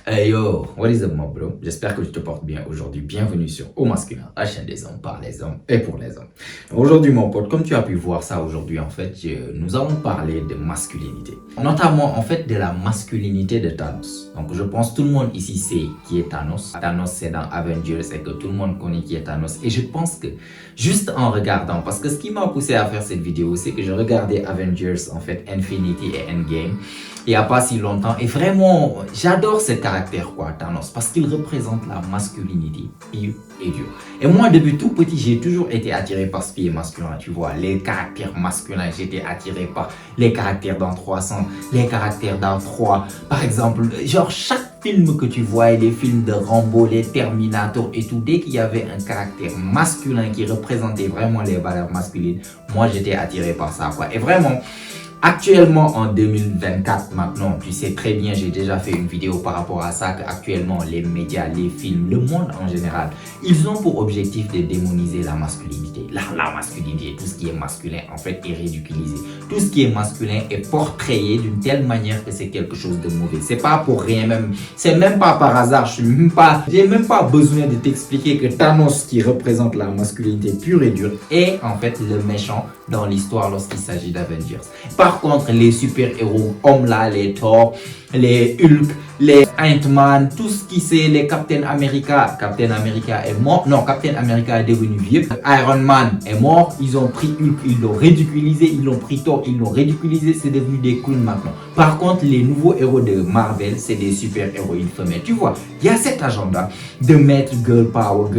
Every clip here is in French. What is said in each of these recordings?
Hey yo, what is up mon bro? J'espère que tu te portes bien aujourd'hui. Bienvenue sur Au Masculin, la chaîne des hommes par les hommes et pour les hommes. Aujourd'hui mon pote, comme tu as pu voir ça aujourd'hui en fait, nous allons parler de masculinité. Notamment en fait de la masculinité de Thanos. Donc je pense tout le monde ici sait qui est Thanos. Thanos c'est dans Avengers et que tout le monde connaît qui est Thanos. Et je pense que juste en regardant, parce que ce qui m'a poussé à faire cette vidéo, c'est que je regardais Avengers en fait, Infinity et Endgame. Il n'y a pas si longtemps. Et vraiment, j'adore ce caractère, quoi, Thanos, parce qu'il représente la masculinité pure et dure. Et moi, depuis tout petit, j'ai toujours été attiré par ce qui est masculin, tu vois. Les caractères masculins, j'étais attiré par les caractères dans 300, les caractères dans 3. Par exemple, genre chaque film que tu vois, les films de Rambo, les Terminator et tout, dès qu'il y avait un caractère masculin qui représentait vraiment les valeurs masculines, moi, j'étais attiré par ça, quoi. Et vraiment, actuellement, en 2024, maintenant, tu sais très bien, j'ai déjà fait une vidéo par rapport à ça, qu'actuellement, les médias, les films, le monde en général, ils ont pour objectif de démoniser la masculinité. La masculinité, tout ce qui est masculin, en fait, est ridiculisé. Tout ce qui est masculin est portrayé d'une telle manière que c'est quelque chose de mauvais. C'est pas pour rien même, c'est même pas par hasard, j'ai même pas besoin de t'expliquer que Thanos, qui représente la masculinité pure et dure, est en fait le méchant dans l'histoire lorsqu'il s'agit d'Avengers. Par contre, les super-héros, hommes là, les Thor, les Hulk, les Ant-Man, tout ce qui c'est, les Captain America. Captain America est mort. Non, Captain America est devenu vieux. Iron Man est mort. Ils ont pris Hulk, ils l'ont ridiculisé. Ils l'ont pris Thor, ils l'ont ridiculisé. C'est devenu des clowns maintenant. Par contre, les nouveaux héros de Marvel, c'est des super-héroïnes femelles. Tu vois, il y a cet agenda de mettre girl power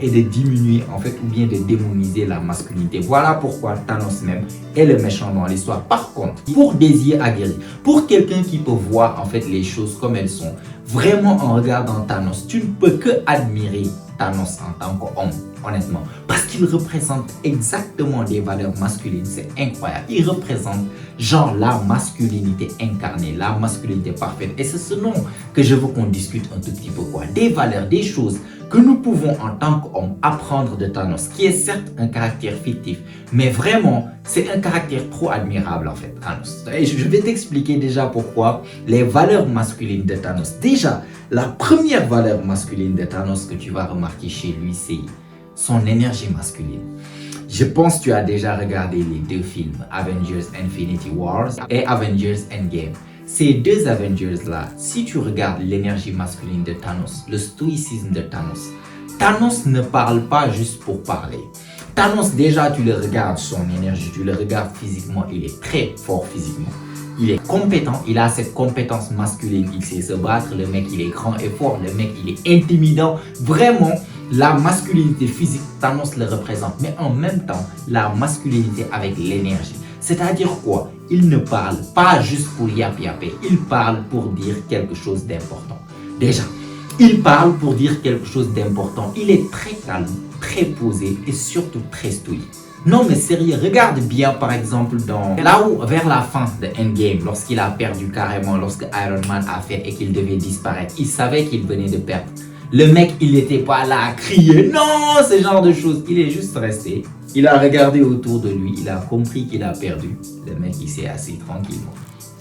et de diminuer en fait ou bien de démoniser la masculinité. Voilà pourquoi Thanos même est le méchant dans l'histoire. Par contre, pour des yeux aguerris, pour quelqu'un qui peut voir en fait les choses comme elles sont, vraiment en regardant Thanos, tu ne peux que admirer Thanos en tant qu'homme, honnêtement, parce qu'il représente exactement des valeurs masculines. C'est incroyable. Il représente genre la masculinité incarnée, la masculinité parfaite. Et c'est ce nom que je veux qu'on discute un tout petit peu, quoi. Des valeurs, des choses que nous pouvons en tant qu'hommes apprendre de Thanos, qui est certes un caractère fictif, mais vraiment, c'est un caractère trop admirable en fait, Thanos. Et je vais t'expliquer déjà pourquoi les valeurs masculines de Thanos. Déjà, la première valeur masculine de Thanos que tu vas remarquer chez lui, c'est son énergie masculine. Je pense que tu as déjà regardé les deux films, Avengers Infinity Wars et Avengers Endgame. Ces deux Avengers-là, si tu regardes l'énergie masculine de Thanos, le stoïcisme de Thanos, Thanos ne parle pas juste pour parler. Thanos, déjà, tu le regardes, son énergie, tu le regardes physiquement, il est très fort physiquement. Il est compétent, il a cette compétence masculine, il sait se battre, le mec, il est grand et fort, le mec, il est intimidant. Vraiment, la masculinité physique, Thanos le représente, mais en même temps, la masculinité avec l'énergie. C'est-à-dire quoi? Il ne parle pas juste pour yapper, il parle pour dire quelque chose d'important. Déjà, il parle pour dire quelque chose d'important. Il est très calme, très posé et surtout très stoïque. Non mais sérieux, regarde bien par exemple là où vers la fin de Endgame, lorsqu'il a perdu carrément, lorsque Iron Man a fait et qu'il devait disparaître, il savait qu'il venait de perdre. Le mec, il n'était pas là à crier, non, ce genre de choses. Il est juste resté. Il a regardé autour de lui. Il a compris qu'il a perdu. Le mec, il s'est assis tranquillement.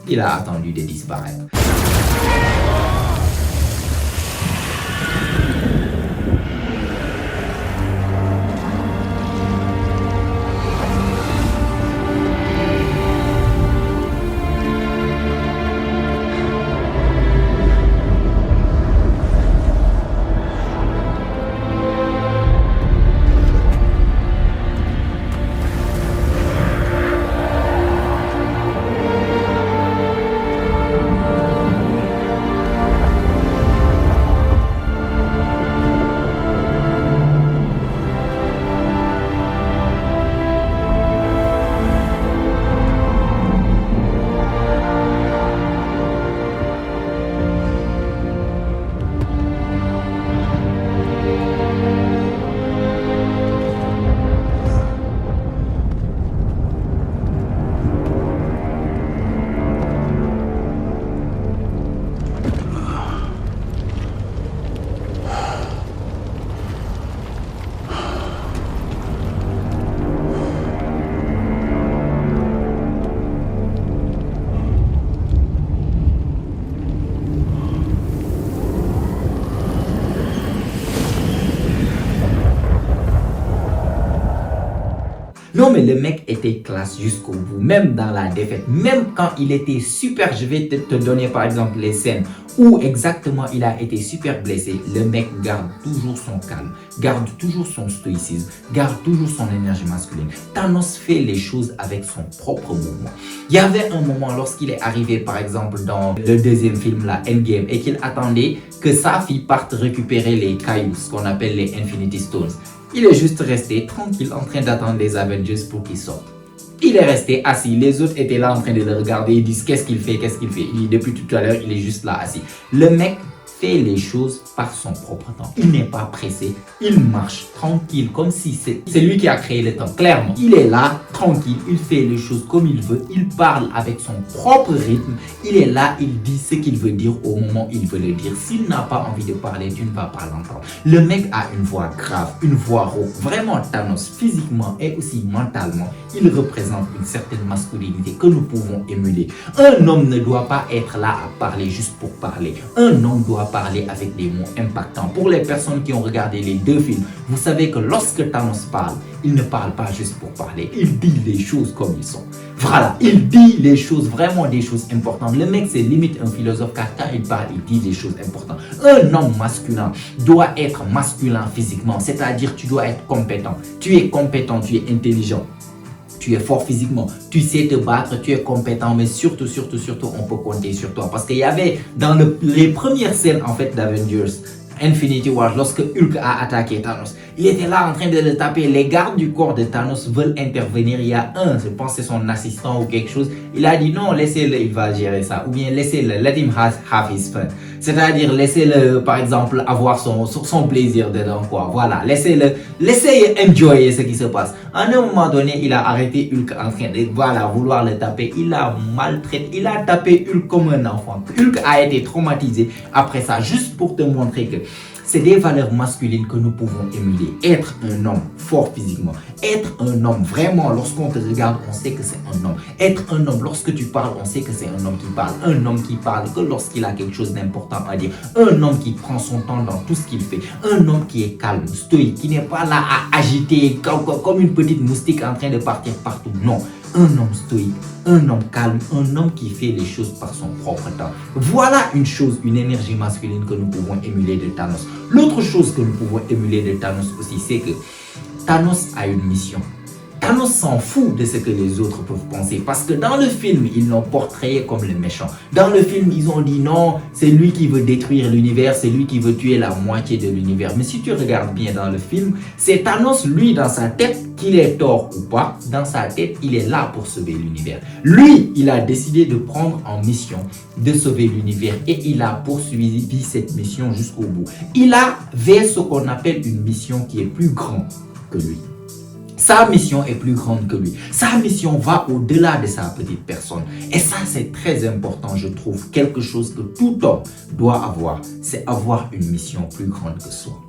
Il a attendu de disparaître. Non, mais le mec était classe jusqu'au bout, même dans la défaite, même quand il était super. Je vais te donner par exemple les scènes où exactement il a été super blessé. Le mec garde toujours son calme, garde toujours son stoïcisme, garde toujours son énergie masculine. Thanos fait les choses avec son propre mouvement. Il y avait un moment lorsqu'il est arrivé par exemple dans le deuxième film, la Endgame, et qu'il attendait que sa fille parte récupérer les cailloux, ce qu'on appelle les Infinity Stones. Il est juste resté tranquille en train d'attendre les Avengers pour qu'ils sortent. Il est resté assis. Les autres étaient là en train de le regarder. Ils disent qu'est-ce qu'il fait, qu'est-ce qu'il fait. Il dit depuis tout à l'heure, il est juste là assis. Le mec fait les choses par son propre temps. Il n'est pas pressé. Il marche tranquille comme si c'est lui qui a créé le temps. Clairement, il est là tranquille. Il fait les choses comme il veut. Il parle avec son propre rythme. Il est là. Il dit ce qu'il veut dire au moment où il veut le dire. S'il n'a pas envie de parler, tu ne vas pas l'entendre. Le mec a une voix grave, une voix rauque. Vraiment, Thanos, physiquement et aussi mentalement, il représente une certaine masculinité que nous pouvons émuler. Un homme ne doit pas être là à parler juste pour parler. Un homme doit parler avec des mots impactants. Pour les personnes qui ont regardé les deux films, vous savez que lorsque Thanos parle, il ne parle pas juste pour parler. Il dit les choses comme ils sont. Voilà, il dit les choses, vraiment des choses importantes. Le mec, c'est limite un philosophe car quand il parle, il dit des choses importantes. Un homme masculin doit être masculin physiquement, c'est-à-dire tu dois être compétent. Tu es compétent, tu es intelligent. Tu es fort physiquement, tu sais te battre, tu es compétent, mais surtout, on peut compter sur toi. Parce qu'il y avait dans les premières scènes en fait d'Avengers, Infinity War, lorsque Hulk a attaqué Thanos, il était là en train de le taper. Les gardes du corps de Thanos veulent intervenir. Il y a un, je pense que c'est son assistant ou quelque chose. Il a dit non, laissez-le, il va gérer ça. Ou bien laissez-le, let him have his fun. C'est-à-dire laissez-le, par exemple, avoir son plaisir dedans, quoi. Voilà, laissez-le enjoyer ce qui se passe. À un moment donné, il a arrêté Hulk en train de, voilà, vouloir le taper. Il a maltraité, il a tapé Hulk comme un enfant. Hulk a été traumatisé après ça, juste pour te montrer que c'est des valeurs masculines que nous pouvons émuler. Être un homme fort physiquement. Être un homme vraiment, lorsqu'on te regarde, on sait que c'est un homme. Être un homme, lorsque tu parles, on sait que c'est un homme qui parle. Un homme qui parle que lorsqu'il a quelque chose d'important à dire. Un homme qui prend son temps dans tout ce qu'il fait. Un homme qui est calme, stoïque, qui n'est pas là à agiter comme une petite moustique en train de partir partout. Non. Un homme stoïque, un homme calme, un homme qui fait les choses par son propre temps. Voilà une chose, une énergie masculine que nous pouvons émuler de Thanos. L'autre chose que nous pouvons émuler de Thanos aussi, c'est que Thanos a une mission. Thanos s'en fout de ce que les autres peuvent penser parce que dans le film, ils l'ont portrayé comme le méchant. Dans le film, ils ont dit non, c'est lui qui veut détruire l'univers, c'est lui qui veut tuer la moitié de l'univers. Mais si tu regardes bien dans le film, c'est Thanos, lui, dans sa tête, qu'il ait tort ou pas, dans sa tête, il est là pour sauver l'univers. Lui, il a décidé de prendre en mission de sauver l'univers et il a poursuivi cette mission jusqu'au bout. Il avait ce qu'on appelle une mission qui est plus grande que lui. Sa mission est plus grande que lui. Sa mission va au-delà de sa petite personne. Et ça, c'est très important, je trouve. Quelque chose que tout homme doit avoir, c'est avoir une mission plus grande que soi.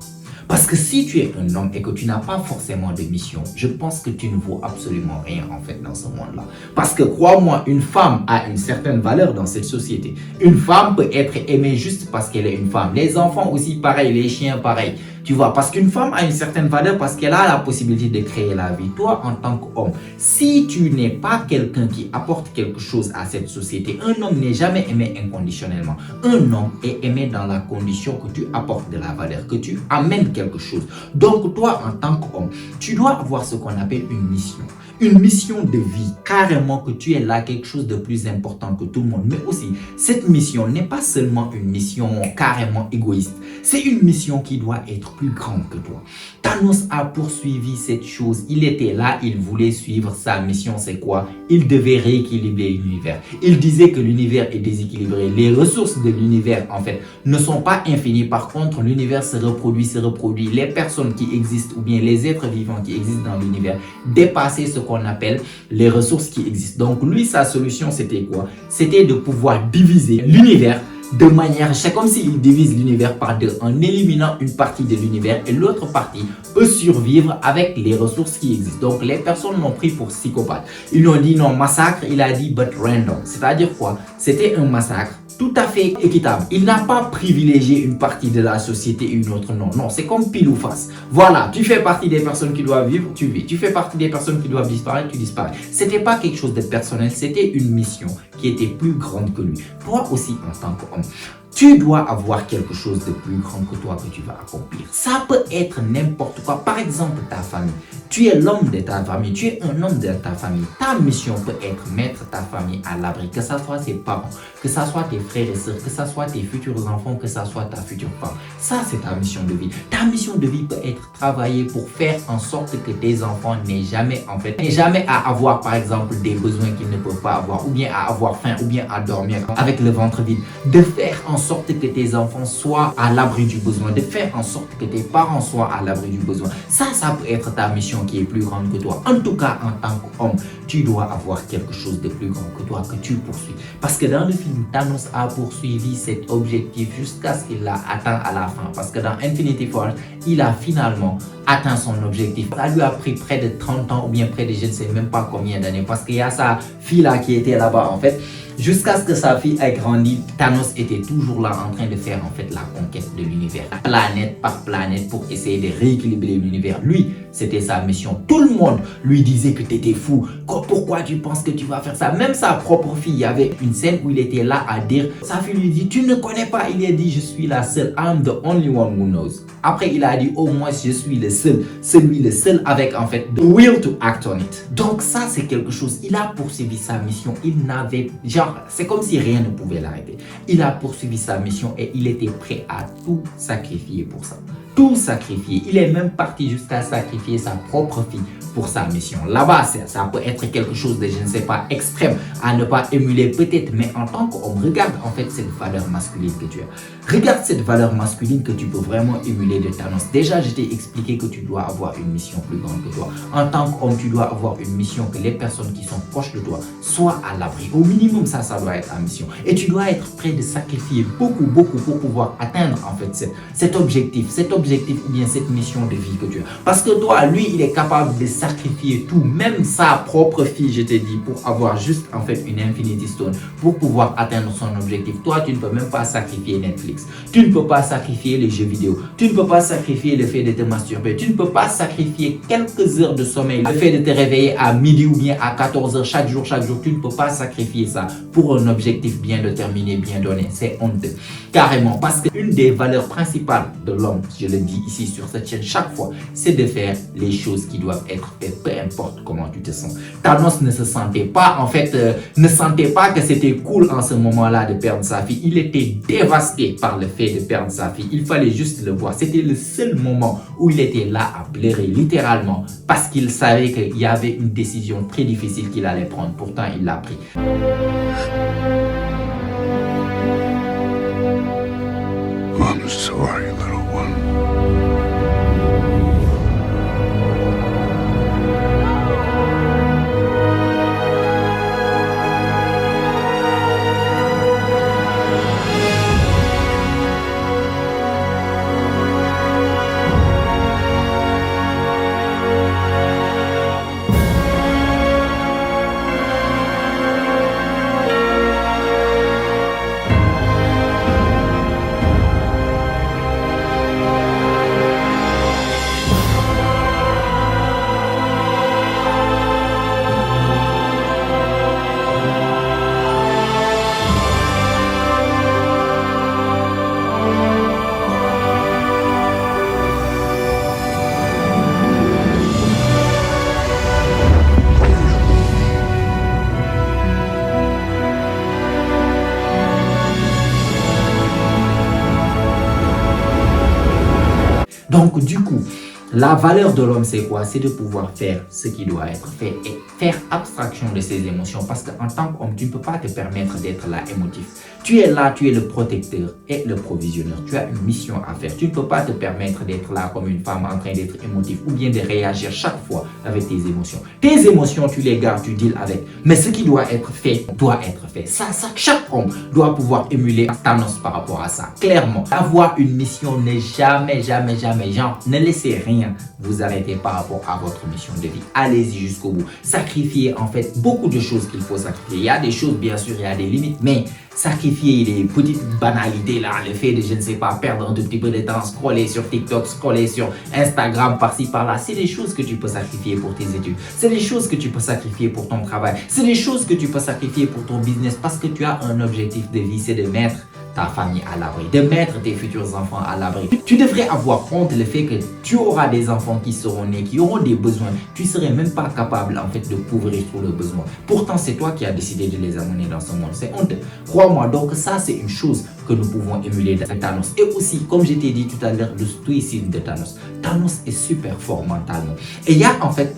Parce que si tu es un homme et que tu n'as pas forcément de mission, je pense que tu ne vaux absolument rien en fait dans ce monde-là. Parce que crois-moi, une femme a une certaine valeur dans cette société. Une femme peut être aimée juste parce qu'elle est une femme. Les enfants aussi pareil, les chiens pareil. Tu vois, parce qu'une femme a une certaine valeur parce qu'elle a la possibilité de créer la vie. Toi, en tant qu'homme, si tu n'es pas quelqu'un qui apporte quelque chose à cette société, un homme n'est jamais aimé inconditionnellement. Un homme est aimé dans la condition que tu apportes de la valeur, que tu amènes quelque chose. Donc, toi, en tant qu'homme, tu dois avoir ce qu'on appelle une mission. Une mission de vie, carrément que tu es là, quelque chose de plus important que tout le monde. Mais aussi, cette mission n'est pas seulement une mission carrément égoïste. C'est une mission qui doit être plus grande que toi. Thanos a poursuivi cette chose. Il était là, il voulait suivre sa mission. C'est quoi? Il devait rééquilibrer l'univers. Il disait que l'univers est déséquilibré. Les ressources de l'univers, en fait, ne sont pas infinies. Par contre, l'univers se reproduit. Les personnes qui existent ou bien les êtres vivants qui existent dans l'univers dépassaient ce qu'on appelle les ressources qui existent. Donc, lui, sa solution, c'était quoi? C'était de pouvoir diviser l'univers de manière, c'est comme s'il divise l'univers par deux en éliminant une partie de l'univers et l'autre partie peut survivre avec les ressources qui existent. Donc les personnes l'ont pris pour psychopathe. Ils l'ont dit non massacre, il a dit but random. C'est-à-dire quoi? C'était un massacre tout à fait équitable. Il n'a pas privilégié une partie de la société et une autre non. Non, c'est comme pile ou face. Voilà, tu fais partie des personnes qui doivent vivre, tu vis. Tu fais partie des personnes qui doivent disparaître, tu disparais. C'était pas quelque chose de personnel, c'était une mission qui était plus grande que lui. Toi aussi, en tant qu'homme, tu dois avoir quelque chose de plus grand que toi que tu vas accomplir. Ça peut être n'importe quoi. Par exemple, ta famille. Tu es l'homme de ta famille. Tu es un homme de ta famille. Ta mission peut être mettre ta famille à l'abri. Que ce soit tes parents, que ce soit tes frères et sœurs, que ce soit tes futurs enfants, que ce soit ta future femme. Ça, c'est ta mission de vie. Ta mission de vie peut être travailler pour faire en sorte que tes enfants n'aient jamais à avoir, par exemple, des besoins qu'ils ne peuvent pas avoir, ou bien à avoir faim, ou bien à dormir avec le ventre vide. De faire en sorte que tes enfants soient à l'abri du besoin, de faire en sorte que tes parents soient à l'abri du besoin. Ça peut être ta mission qui est plus grande que toi. En tout cas, en tant qu'homme, tu dois avoir quelque chose de plus grand que toi que tu poursuis. Parce que dans le film, Thanos a poursuivi cet objectif jusqu'à ce qu'il l'a atteint à la fin. Parce que dans Infinity War, il a finalement atteint son objectif. Ça lui a pris près de 30 ans ou bien près de je ne sais même pas combien d'années. Parce qu'il y a sa fille là qui était là-bas en fait. Jusqu'à ce que sa fille ait grandi, Thanos était toujours là en train de faire en fait la conquête de l'univers, planète par planète, pour essayer de rééquilibrer l'univers. Lui, c'était sa mission. Tout le monde lui disait que tu étais fou. Pourquoi tu penses que tu vas faire ça? Même sa propre fille, il y avait une scène où il était là à dire, sa fille lui dit, tu ne connais pas. Il a dit, je suis la seule. I'm the only one who knows. Après, il a dit, au moins, je suis le seul. Le seul avec en fait the will to act on it. Donc ça, c'est quelque chose. Il a poursuivi sa mission. Il n'avait, c'est comme si rien ne pouvait l'arrêter. Il a poursuivi sa mission et il était prêt à tout sacrifier pour ça. Tout sacrifier. Il est même parti jusqu'à sacrifier sa propre fille pour sa mission. Là-bas, ça peut être quelque chose de, je ne sais pas, extrême, à ne pas émuler peut-être, mais en tant qu'homme, regarde en fait cette valeur masculine que tu as. Regarde cette valeur masculine que tu peux vraiment émuler de Thanos. Déjà, je t'ai expliqué que tu dois avoir une mission plus grande que toi. En tant qu'homme, tu dois avoir une mission que les personnes qui sont proches de toi soient à l'abri. Au minimum, ça doit être ta mission. Et tu dois être prêt de sacrifier beaucoup pour pouvoir atteindre en fait cet objectif ou bien cette mission de vie que tu as. Parce que toi, lui, il est capable de sacrifier tout, même sa propre fille, je t'ai dit, pour avoir juste en fait une Infinity Stone, pour pouvoir atteindre son objectif. Toi, tu ne peux même pas sacrifier Netflix. Tu ne peux pas sacrifier les jeux vidéo. Tu ne peux pas sacrifier le fait de te masturber. Tu ne peux pas sacrifier quelques heures de sommeil, le fait de te réveiller à midi ou bien à 14 heures chaque jour. Tu ne peux pas sacrifier ça pour un objectif bien déterminé, bien donné. C'est honteux. Carrément. Parce qu'une des valeurs principales de l'homme, je le dis ici sur cette chaîne chaque fois, c'est de faire les choses qui doivent être faites, peu importe comment tu te sens. Thanos ne se sentait pas, en fait, ne sentait pas que c'était cool en ce moment-là de perdre sa fille. Il était dévasté par le fait de perdre sa fille. Il fallait juste le voir. C'était le seul moment où il était là à pleurer, littéralement, parce qu'il savait qu'il y avait une décision très difficile qu'il allait prendre. Pourtant, il l'a pris. I'm sorry, little one. Donc du coup, La valeur de l'homme, c'est quoi? C'est de pouvoir faire ce qui doit être fait et faire abstraction de ses émotions. Parce qu'en tant qu'homme, tu ne peux pas te permettre d'être là émotif. Tu es là, tu es le protecteur et le provisionneur. Tu as une mission à faire. Tu ne peux pas te permettre d'être là comme une femme en train d'être émotive ou bien de réagir chaque fois avec tes émotions. Tes émotions, tu les gardes, tu deals avec. Mais ce qui doit être fait, doit être fait. Ça, chaque homme doit pouvoir émuler Thanos par rapport à ça. Clairement, avoir une mission n'est jamais, genre, ne laissez rien vous arrêter par rapport à votre mission de vie. Allez-y jusqu'au bout. Sacrifiez en fait beaucoup de choses qu'il faut sacrifier. Il y a des choses, bien sûr, il y a des limites, mais sacrifier les petites banalités là, le fait de, je ne sais pas, perdre un tout petit peu de temps, scroller sur TikTok, scroller sur Instagram, par-ci, par-là, c'est des choses que tu peux sacrifier pour tes études. C'est des choses que tu peux sacrifier pour ton travail. C'est des choses que tu peux sacrifier pour ton business parce que tu as un objectif de vie, c'est de mettre ta famille à l'abri, de mettre tes futurs enfants à l'abri. Tu devrais avoir honte le fait que tu auras des enfants qui seront nés, qui auront des besoins. Tu ne serais même pas capable en fait de couvrir tous leurs besoins. Pourtant, c'est toi qui as décidé de les amener dans ce monde. C'est honteux. Crois-moi, donc ça c'est une chose que nous pouvons émuler de Thanos. Et aussi, comme je t'ai dit tout à l'heure, le stoïcisme de Thanos. Thanos est super fort mentalement. Et il y a en fait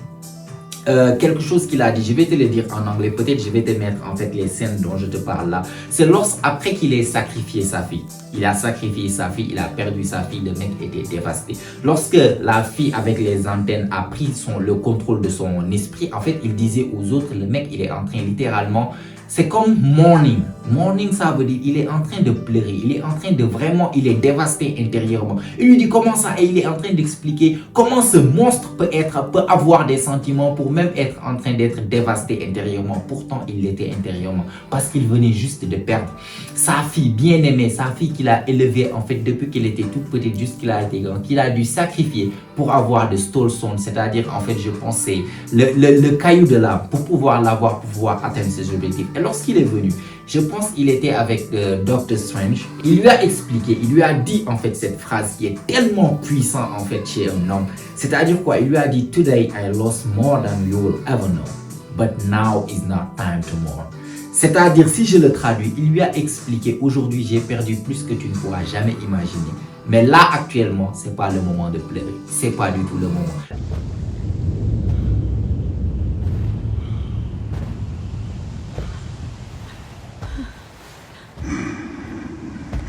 quelque chose qu'il a dit, je vais te le dire en anglais, peut-être je vais te mettre en fait les scènes dont je te parle là. C'est après qu'il ait sacrifié sa fille. Il a sacrifié sa fille, il a perdu sa fille, le mec était dévasté. Lorsque la fille avec les antennes a pris le contrôle de son esprit, en fait il disait aux autres, le mec il est en train littéralement, c'est comme mourning. Mourning, ça veut dire il est en train de pleurer, il est en train de vraiment, il est dévasté intérieurement. Il lui dit comment ça, et il est en train d'expliquer comment ce monstre peut avoir des sentiments pour même être en train d'être dévasté intérieurement. Pourtant, il l'était intérieurement parce qu'il venait juste de perdre sa fille bien-aimée, sa fille qu'il a élevée en fait depuis qu'elle était toute petite jusqu'il a été grand, qu'il a dû sacrifier pour avoir de Stone, c'est-à-dire en fait je pense c'est le caillou de l'âme pour pouvoir l'avoir, pour pouvoir atteindre ses objectifs. Et lorsqu'il est venu, je pense qu'il était avec Doctor Strange, il lui a expliqué, il lui a dit en fait cette phrase qui est tellement puissante en fait chez un homme. C'est-à-dire quoi? Il lui a dit, Today I lost more than you will ever know, but now is not time to mourn. C'est-à-dire, si je le traduis, il lui a expliqué, aujourd'hui j'ai perdu plus que tu ne pourras jamais imaginer. Mais là actuellement, c'est pas le moment de pleurer, c'est pas du tout le moment.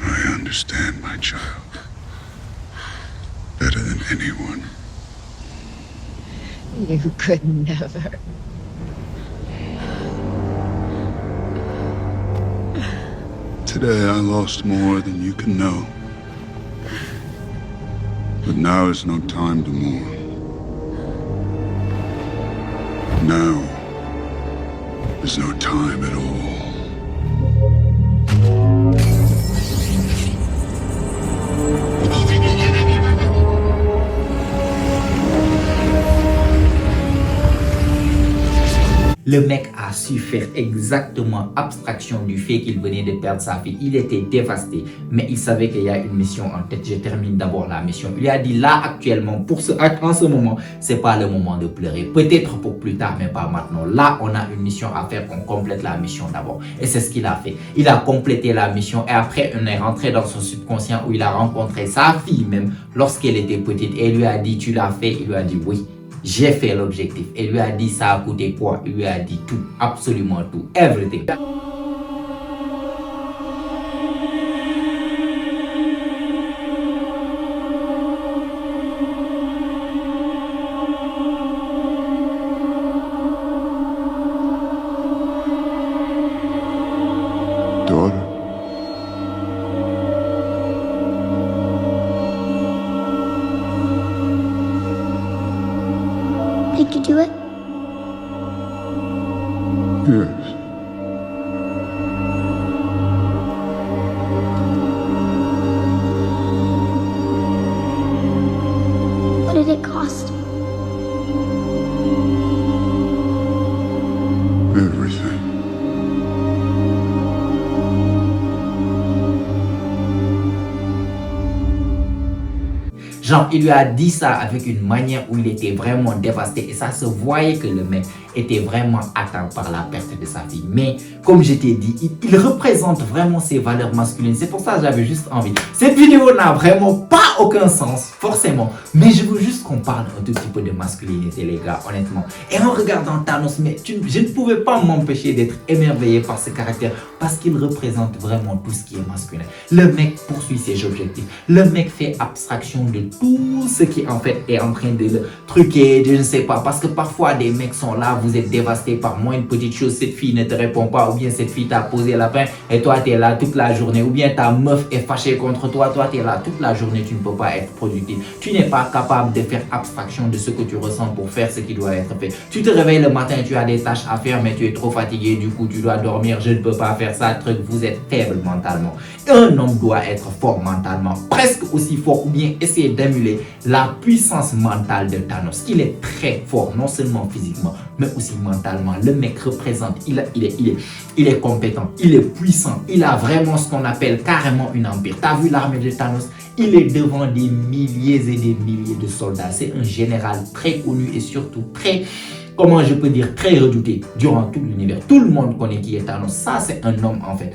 I understand, my child, better than anyone. You could never. Today I lost more than you can know. But now is no time to mourn. Now is no time at all. Le mec a su faire exactement abstraction du fait qu'il venait de perdre sa fille. Il était dévasté, mais il savait qu'il y a une mission en tête. Je termine d'abord la mission. Il lui a dit là actuellement, en ce moment, c'est pas le moment de pleurer. Peut-être pour plus tard, mais pas maintenant. Là, on a une mission à faire, on complète la mission d'abord. Et c'est ce qu'il a fait. Il a complété la mission et après, on est rentré dans son subconscient où il a rencontré sa fille même lorsqu'elle était petite. Et il lui a dit, tu l'as fait? Il lui a dit oui. J'ai fait l'objectif. Et lui a dit ça a coûté quoi? Il lui a dit tout, absolument tout, everything. Daughter, Did you do it? yes. What did it cost? Everything. Genre, il lui a dit ça avec une manière où il était vraiment dévasté. Et ça se voyait que le mec était vraiment atteint par la perte de sa fille. Mais, comme je t'ai dit, il représente vraiment ses valeurs masculines. C'est pour ça que j'avais juste envie. Cette vidéo n'a vraiment pas n'a aucun sens, forcément. Mais je veux juste qu'on parle un tout petit peu de masculinité, les gars, honnêtement. Et en regardant Thanos, je ne pouvais pas m'empêcher d'être émerveillé par ce caractère parce qu'il représente vraiment tout ce qui est masculin. Le mec poursuit ses objectifs. Le mec fait abstraction de tout ce qui en fait est en train de le truquer, je ne sais pas. Parce que parfois des mecs sont là, vous êtes dévastés par moi, une petite chose, cette fille ne te répond pas, ou bien cette fille t'a posé la peine et toi tu es là toute la journée, ou bien ta meuf est fâchée contre toi, toi tu es là toute la journée, tu ne peux pas être productif. Tu n'es pas capable de faire abstraction de ce que tu ressens pour faire ce qui doit être fait. Tu te réveilles le matin, tu as des tâches à faire, mais tu es trop fatigué, du coup tu dois dormir, je ne peux pas faire ça, truc, vous êtes faible mentalement. Un homme doit être fort mentalement, presque aussi fort, ou bien essayer d'émuler la puissance mentale de Thanos. Il est très fort, non seulement physiquement, mais aussi mentalement. Le mec représente, il est compétent, il est puissant, il a vraiment ce qu'on appelle carrément une empire. T'as vu l'armée de Thanos? Il est devant des milliers et des milliers de soldats. C'est un général très connu et surtout très, comment je peux dire, très redouté durant tout l'univers. Tout le monde connaît qui est Thanos. Ça, c'est un homme en fait,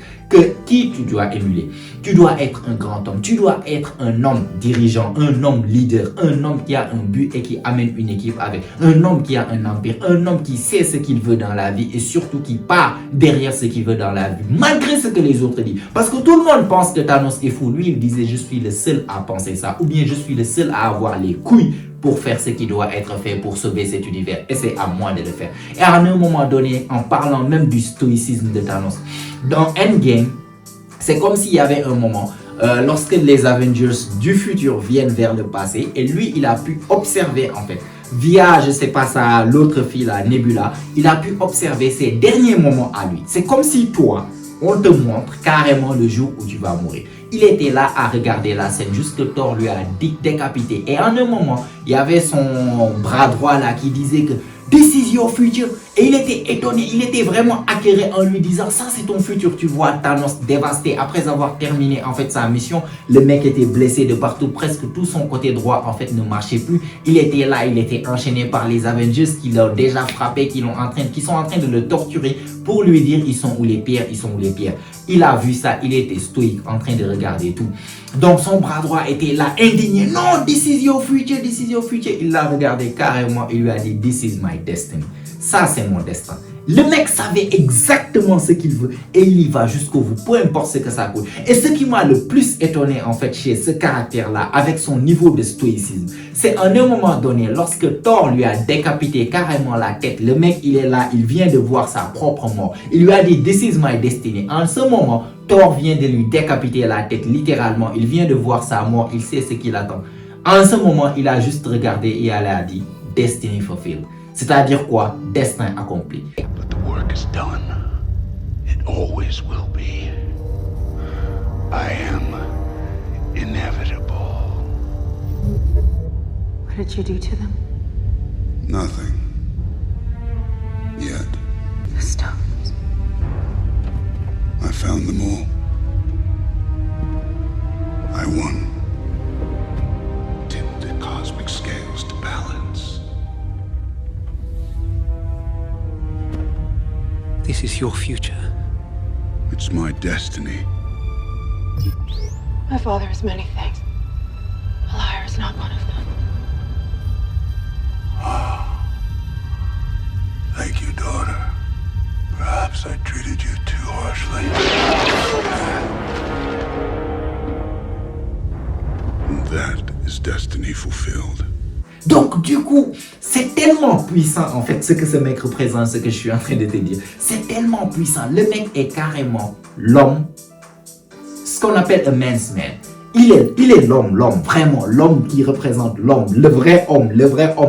qui tu dois émuler. Tu dois être un grand homme. Tu dois être un homme dirigeant, un homme leader, un homme qui a un but et qui amène une équipe avec. Un homme qui a un empire, un homme qui sait ce qu'il veut dans la vie et surtout qui part derrière ce qu'il veut dans la vie, malgré ce que les autres disent. Parce que tout le monde pense que Thanos est fou. Lui, il disait, je suis le seul à penser ça. Ou bien, je suis le seul à avoir les couilles pour faire ce qui doit être fait pour sauver cet univers. Et c'est à moi de le faire. Et à un moment donné, en parlant même du stoïcisme de Thanos, dans Endgame, c'est comme s'il y avait un moment, lorsque les Avengers du futur viennent vers le passé, et lui, il a pu observer en fait, via, je sais pas ça, l'autre fille, la Nebula, il a pu observer ses derniers moments à lui. C'est comme si toi, on te montre carrément le jour où tu vas mourir. Il était là à regarder la scène, jusque Thor lui a décapité. Et en un moment, il y avait son bras droit là qui disait que This is your future. Et il était étonné, il était vraiment acquéré en lui disant ça c'est ton futur. Tu vois Thanos dévasté après avoir terminé en fait sa mission. Le mec était blessé de partout, presque tout son côté droit en fait ne marchait plus. Il était là, il était enchaîné par les Avengers qui l'ont déjà frappé, qui sont en train de le torturer pour lui dire ils sont où les pierres, ils sont où les pierres. Il a vu ça, il était stoïque en train de regarder tout. Donc son bras droit était là indigné. Non, this is your future, this is your future. Il l'a regardé carrément, il lui a dit this is my destiny. Ça c'est mon destin. Le mec savait exactement ce qu'il veut et il y va jusqu'au bout, peu importe ce que ça coûte. Et ce qui m'a le plus étonné en fait chez ce caractère-là, avec son niveau de stoïcisme, c'est à un moment donné, lorsque Thor lui a décapité carrément la tête, le mec il est là, il vient de voir sa propre mort. Il lui a dit this is my destiny. En ce moment, Thor vient de lui décapiter la tête, littéralement. Il vient de voir sa mort, il sait ce qu'il attend. En ce moment, il a juste regardé et il a dit destiny fulfilled. C'est-à-dire quoi? Destin accompli. But the work is done. It always will be. I am inevitable. What did you do to them? Nothing. Yet. The stones. I found them all. I won. Tipped the cosmic scales to balance. This is your future. It's my destiny. My father is many things. A liar is not one of them. Thank you, daughter. Perhaps I treated you too harshly. And that is destiny fulfilled. Donc du coup, c'est tellement puissant en fait ce que ce mec représente, ce que je suis en train de te dire. C'est tellement puissant. Le mec est carrément l'homme, ce qu'on appelle a man's man. Il est l'homme, vraiment l'homme qui représente l'homme, le vrai homme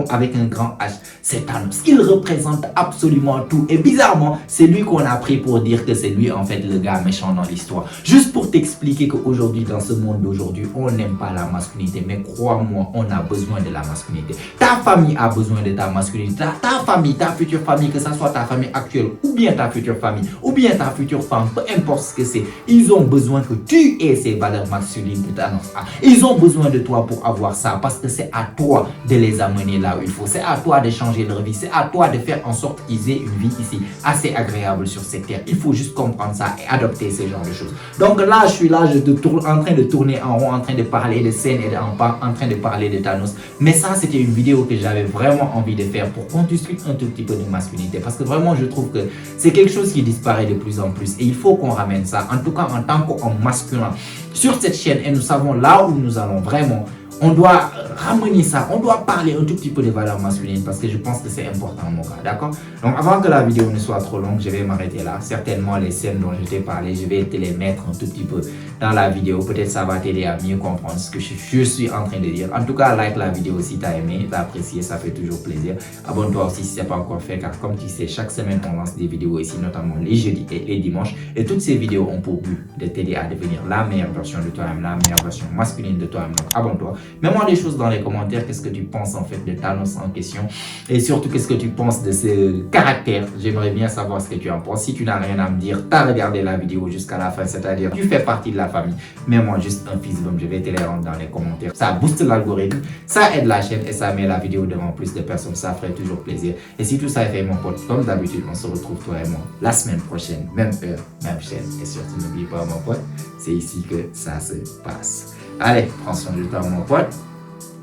avec un grand H, c'est Thanos. Il représente absolument tout et bizarrement, c'est lui qu'on a pris pour dire que c'est lui en fait le gars méchant dans l'histoire. Juste pour t'expliquer qu'aujourd'hui, dans ce monde d'aujourd'hui, on n'aime pas la masculinité, mais crois-moi, on a besoin de la masculinité. Ta famille a besoin de ta masculinité, ta famille, ta future famille, que ce soit ta famille actuelle ou bien ta future famille, ou bien ta future femme, peu importe ce que c'est, ils ont besoin que tu aies ces valeurs masculines Thanos a. Ils ont besoin de toi pour avoir ça parce que c'est à toi de les amener là où il faut. C'est à toi de changer leur vie. C'est à toi de faire en sorte qu'ils aient une vie ici assez agréable sur cette terre. Il faut juste comprendre ça et adopter ce genre de choses. Donc là, je suis là, en train de tourner en rond, en train de parler de scène et en train de parler de Thanos. Mais ça, c'était une vidéo que j'avais vraiment envie de faire pour qu'on discute un tout petit peu de masculinité. Parce que vraiment, je trouve que c'est quelque chose qui disparaît de plus en plus. Et il faut qu'on ramène ça, en tout cas en tant qu'homme masculin, sur cette chaîne. Et nous savons là où nous allons vraiment. On doit ramener ça, on doit parler un tout petit peu des valeurs masculines parce que je pense que c'est important mon gars, d'accord? Donc avant que la vidéo ne soit trop longue, je vais m'arrêter là. Certainement les scènes dont je t'ai parlé, je vais te les mettre un tout petit peu dans la vidéo. Peut-être ça va t'aider à mieux comprendre ce que je suis en train de dire. En tout cas, like la vidéo si tu as aimé, tu as apprécié, ça fait toujours plaisir. Abonne-toi aussi si ce n'est pas encore fait car comme tu sais, chaque semaine on lance des vidéos ici, notamment les jeudis et les dimanches. Et toutes ces vidéos ont pour but de t'aider à devenir la meilleure version de toi-même, la meilleure version masculine de toi-même. Donc abonne-toi. Mets-moi des choses dans les commentaires, qu'est-ce que tu penses en fait de Thanos en question et surtout qu'est-ce que tu penses de ce caractère. J'aimerais bien savoir ce que tu en penses. Si tu n'as rien à me dire, tu as regardé la vidéo jusqu'à la fin, c'est-à-dire tu fais partie de la famille, mets-moi juste un fils bump, je vais te les rendre dans les commentaires. Ça booste l'algorithme, ça aide la chaîne et ça met la vidéo devant plus de personnes, ça ferait toujours plaisir. Et si tout ça est fait mon pote, comme d'habitude, on se retrouve toi et moi la semaine prochaine, même heure, même chaîne. Et surtout n'oublie pas mon pote, c'est ici que ça se passe. Allez, prends soin de toi mon pote.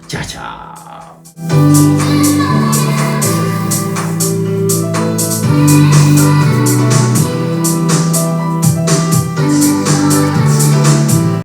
Ciao, ciao.